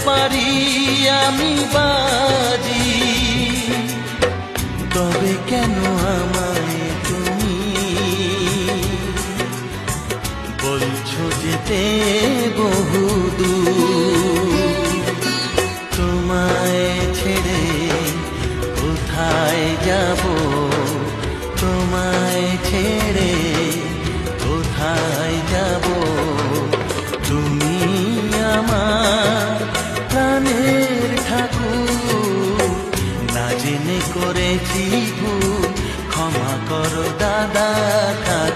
পারি আমি বাজি, তবে কেন আমায় তুমি বলছো যেতে বহুদূর? তোমায় ছেড়ে কোথায় যাব, তোমায় ছেড়ে কোথায় যাব? তুমি আমার প্রাণের ঠাকুর, না জেনে করেছি ভুল, ক্ষমা করো দাদা ঠাকুর।